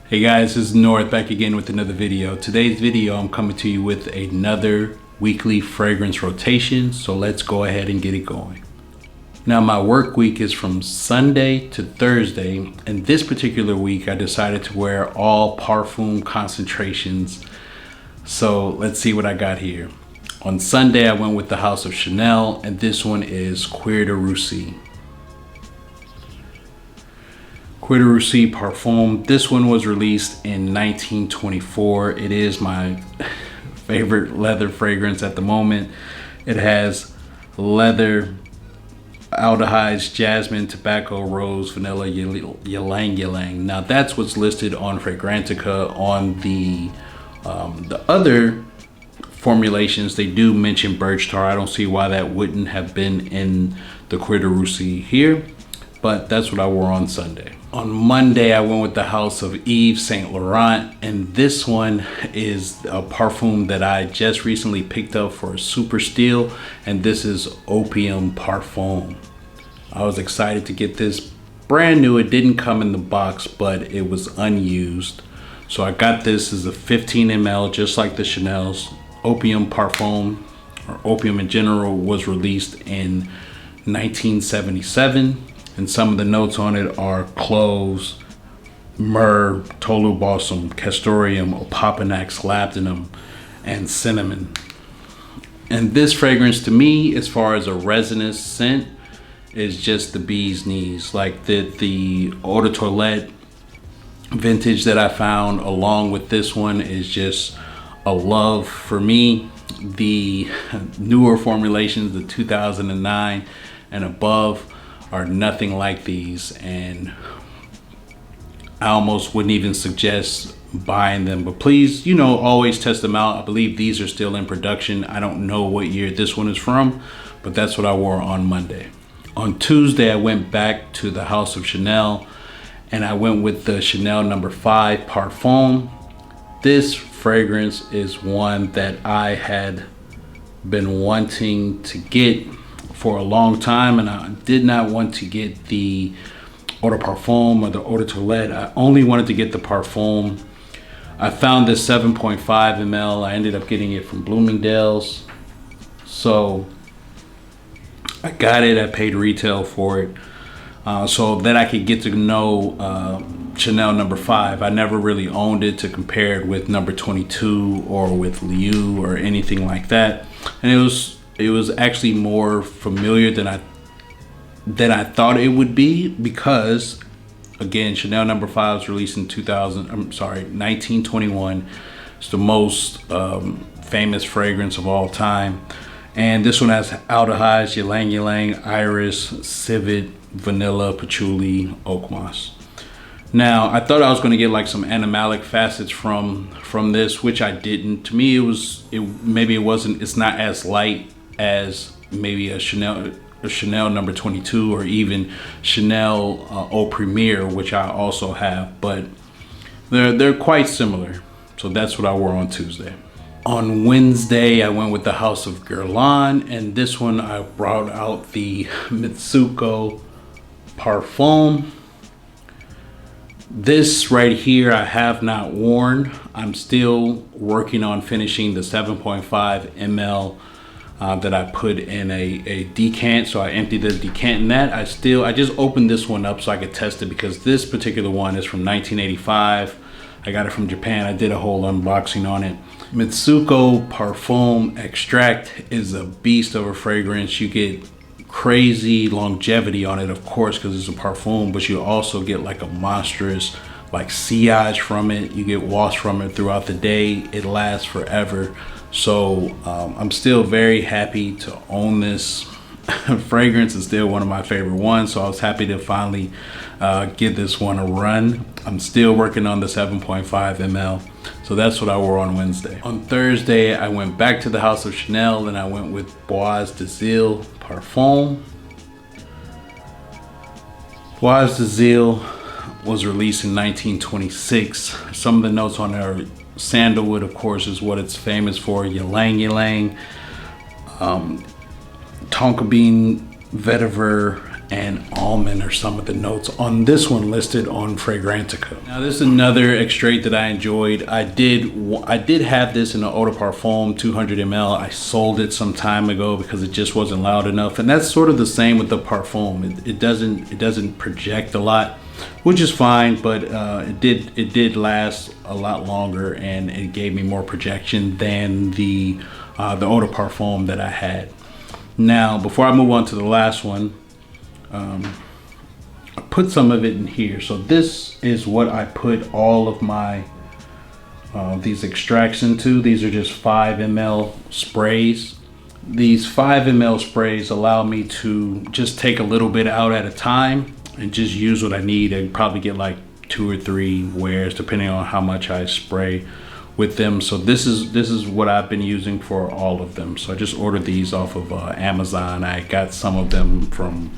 Hey guys, this is North back again with another video. Today's video, I'm coming to you with another weekly fragrance rotation. So let's go ahead and get it going. Now my work week is from Sunday to Thursday. And this particular week, I decided to wear all parfum concentrations. So let's see what I got here. On Sunday, I went with the House of Chanel, and this one is Cuir de Russie. Cuir de Russie Parfum. This one was released in 1924. It is my favorite leather fragrance at the moment. It has leather, aldehydes, jasmine, tobacco, rose, vanilla, ylang ylang. Now that's what's listed on Fragrantica. On the other formulations, they do mention birch tar. I don't see why that wouldn't have been in the Cuir de Russie here, but that's what I wore on Sunday. On Monday, I went with the House of Yves Saint Laurent, and this one is a parfum that I just recently picked up for a super steal, and this is Opium Parfum. I was excited to get this brand new. It didn't come in the box, but it was unused. So I got this as a 15 ml, just like the Chanel's. Opium Parfum, or Opium in general, was released in 1977. And some of the notes on it are cloves, myrrh, tolu balsam, castoreum, opopanax, labdanum, and cinnamon. And this fragrance, to me, as far as a resinous scent, is just the bee's knees. Like the Eau de Toilette vintage that I found along with this one is just a love for me. The newer formulations, the 2009 and above, are nothing like these, and I almost wouldn't even suggest buying them. But please, always test them out. I believe these are still in production. I don't know what year this one is from, but that's what I wore on Monday. On Tuesday, I went back to the House of Chanel, and I went with the Chanel No. 5 Parfum. This fragrance is one that I had been wanting to get for a long time, and I did not want to get the Eau de Parfum or the Eau de Toilette. I only wanted to get the Parfum. I found this 7.5 ml. I ended up getting it from Bloomingdale's. So I got it. I paid retail for it so that I could get to know Chanel No. 5. I never really owned it to compare it with No. 22 or with Liu or anything like that. And it was actually more familiar than I thought it would be, because again, Chanel No. 5 was released in 1921. It's the most famous fragrance of all time. And this one has aldehydes, ylang ylang, iris, civet, vanilla, patchouli, oak moss. Now, I thought I was going to get like some animalic facets from this, which I didn't. To me, it's not as light as maybe a Chanel No. 22 or even Chanel Eau Premier, which I also have, but they're quite similar. So that's what I wore on Tuesday. On Wednesday, I went with the House of Guerlain, and this one I brought out the Mitsouko Parfum. This right here I have not worn. I'm still working on finishing the 7.5 ml that I put in a decant. So I emptied the decant in that. I just opened this one up so I could test it, because this particular one is from 1985. I got it from Japan. I did a whole unboxing on it. Mitsouko Parfum Extract is a beast of a fragrance. You get crazy longevity on it, of course, because it's a parfum, but you also get like a monstrous like sillage from it. You get washed from it throughout the day. It lasts forever. So I'm still very happy to own this fragrance. It's still one of my favorite ones, so I was happy to finally give this one a run. I'm still working on the 7.5 ml. So that's what I wore on Wednesday. On Thursday, I went back to the House of Chanel, and I went with Bois de Iles Parfum. Bois de Iles was released in 1926. Some of the notes on there are sandalwood, of course, is what it's famous for. Ylang ylang, tonka bean, vetiver, and almond are some of the notes on this one listed on Fragrantica. Now this is another extrait that I enjoyed. I did have this in the Eau de Parfum 200 ml. I sold it some time ago because it just wasn't loud enough, and that's sort of the same with the Parfum. It doesn't project a lot, which is fine, but it did last a lot longer, and it gave me more projection than the Eau de Parfum that I had. Now before I move on to the last one, I put some of it in here. So this is what I put all of my these extracts into. These are just 5 ml sprays. These 5 ml sprays allow me to just take a little bit out at a time and just use what I need, and probably get like 2 or 3 wears depending on how much I spray with them. So this is what I've been using for all of them. So I just ordered these off of Amazon. I got some of them from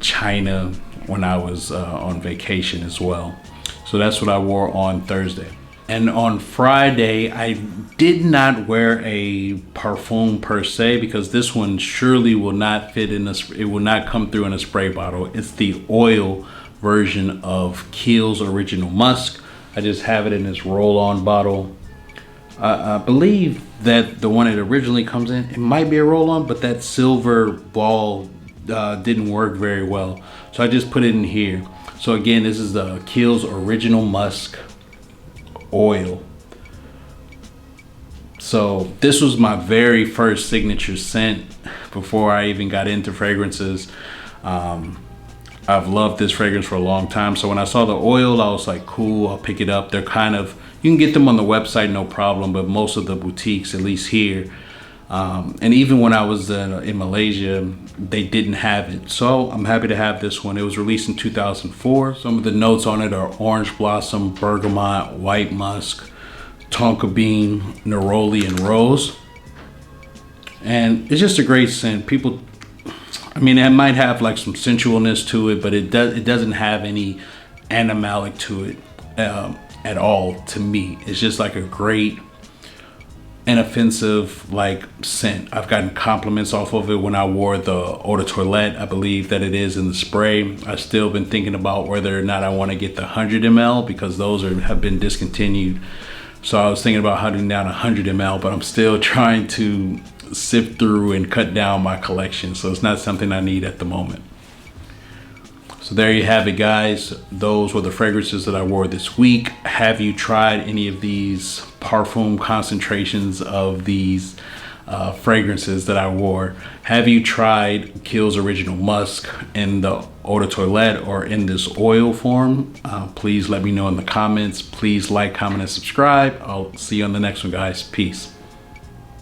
China when I was on vacation as well. So that's what I wore on Thursday. And on Friday, I did not wear a Parfum per se, because this one surely will not fit in this. It will not come through in a spray bottle. It's the oil version of Kiehl's Original Musk. I just have it in this roll-on bottle. I believe that the one it originally comes in, it might be a roll-on, but that silver ball didn't work very well. So I just put it in here. So again, this is the Kiehl's Original Musk oil. So this was my very first signature scent before I even got into fragrances. I've loved this fragrance for a long time. So when I saw the oil, I was like, cool, I'll pick it up. They're kind of, you can get them on the website, no problem, but most of the boutiques, at least here, and even when I was in Malaysia, they didn't have it. So I'm happy to have this one. It was released in 2004. Some of the notes on it are orange blossom, bergamot, white musk, tonka bean, neroli, and rose. And it's just a great scent. People, I mean, it might have like some sensualness to it, but it doesn't have any animalic to it at all to me. It's just like a great, inoffensive like scent. I've gotten compliments off of it when I wore the Eau de Toilette. I believe that it is in the spray. I've still been thinking about whether or not I want to get the 100 ml, because those have been discontinued. So I was thinking about hunting down 100 ml, but I'm still trying to sift through and cut down my collection. So it's not something I need at the moment. So there you have it, guys. Those were the fragrances that I wore this week. Have you tried any of these Parfum concentrations of these fragrances that I wore? Have you tried Kiehl's Original Musk in the Eau de Toilette or in this oil form? Please let me know in the comments. Please like, comment, and subscribe. I'll see you on the next one, guys. Peace.